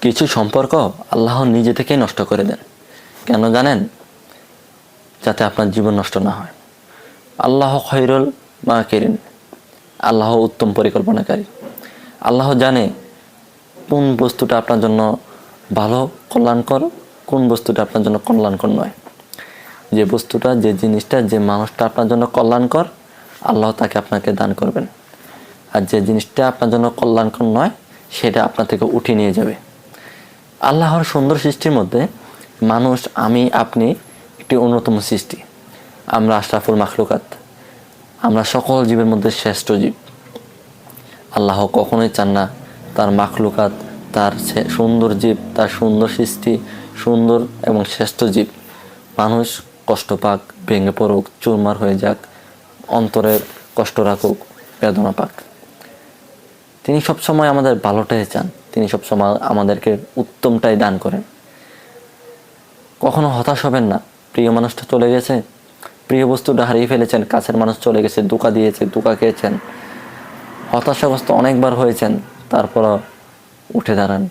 কিছু সম্পর্ক আল্লাহ নিজে থেকেই নষ্ট করে দেন। কেন জানেন? যাতে আপনার জীবন নষ্ট না হয়। আল্লাহ খৈরুল মাকিরিন, আল্লাহ উত্তম পরিকল্পনাকারী। আল্লাহ জানে কোন বস্তুটা আপনার জন্য ভালো কল্যাণকর, কোন বস্তুটা আপনার জন্য কল্যাণকর নয়। যে বস্তুটা, যে জিনিসটা, যে মানুষটা আপনার জন্য কল্যাণকর, আল্লাহ তাকে আপনাকে দান করবেন। আর যে জিনিসটা আপনার জন্য কল্যাণকর নয়, সেটা আপনার থেকে উঠিয়ে নিয়ে যাবে। আল্লাহর সুন্দর সৃষ্টির মধ্যে মানুষ, আমি, আপনি একটি অন্যতম সৃষ্টি। আমরা আশরাফুল মাখলুকাত, আমরা সকল জীবের মধ্যে শ্রেষ্ঠ জীব। আল্লাহ কখনোই চান না তার মাখলুকাত, তার সুন্দর জীব, তার সুন্দর সৃষ্টি, সুন্দর এবং শ্রেষ্ঠ জীব মানুষ কষ্ট পাক, ভেঙে পড়ুক, চুরমার হয়ে যাক, অন্তরে কষ্ট রাখুক, বেদনা পাক। তিনি সবসময় আমাদের ভালোটাই চান, তিনি সবসময় আমাদেরকে উত্তমটাই দান করেন। কখনো হতাশ হবেন না। প্রিয় মানুষটা চলে গেছে, প্রিয় বস্তুটা হারিয়ে ফেলেছেন, কাছের মানুষ চলে গেছে, ধোঁকা দিয়েছে, ধোঁকা খেয়েছেন, হতাশাগ্রস্ত অনেকবার হয়েছেন, তারপরও উঠে দাঁড়ান।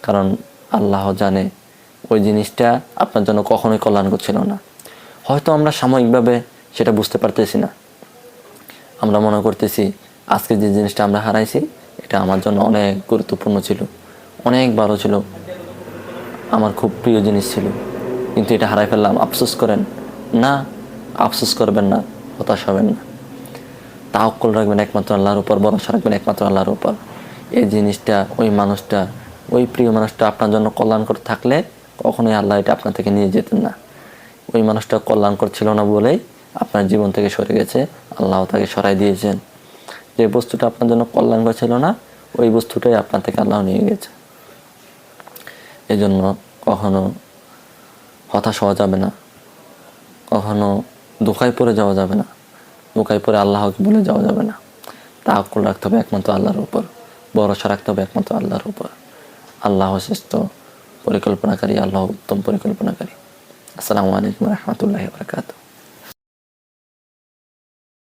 কারণ আল্লাহ জানে ওই জিনিসটা আপনার জন্য কখনোই কল্যাণকর ছিল না। হয়তো আমরা সাময়িকভাবে সেটা বুঝতে পারতেছি না। আমরা মনে করতেছি আজকে যে জিনিসটা আমরা হারাইছি এটা আমার জন্য অনেক গুরুত্বপূর্ণ ছিল, অনেক ভালো ছিল, আমার খুব প্রিয় জিনিস ছিল, কিন্তু এটা হারাই ফেললাম, আফসোস করেন না। আফসোস করবেন না, হতাশ হবেন না। তাওয়াক্কুল রাখবেন একমাত্র আল্লাহর উপর, ভরসা রাখবেন একমাত্র আল্লাহর উপর। এই জিনিসটা, ওই মানুষটা, ওই প্রিয় মানুষটা আপনার জন্য কল্যাণকর থাকলে কখনোই আল্লাহ এটা আপনার থেকে নিয়ে যেতেন না। ওই মানুষটা কল্যাণকর ছিল না বলেই আপনার জীবন থেকে সরে গেছে, আল্লাহ তাকে সরাই দিয়েছেন। যে বস্তুটা আপনার জন্য কল্যাণকর ছিল না, ওই বস্তুটাই আপনার থেকে আল্লাহ নিয়ে গেছে। এই জন্য কখনো হতাশ হওয়া যাবে না, কখনো ধোঁকায় পড়ে যাওয়া যাবে না, ধোঁকায় পড়ে আল্লাহকে ভুলে যাওয়া যাবে না। তাওয়াক্কুল রাখতে হবে একমাত্র আল্লাহর উপর, ভরসা রাখতে হবে একমাত্র আল্লাহর উপর। আল্লাহ শ্রেষ্ঠ পরিকল্পনাকারী, আল্লাহ উত্তম পরিকল্পনাকারী। আসসালামু আলাইকুম ওয়া রাহমাতুল্লাহি ওয়া বারাকাতুহু।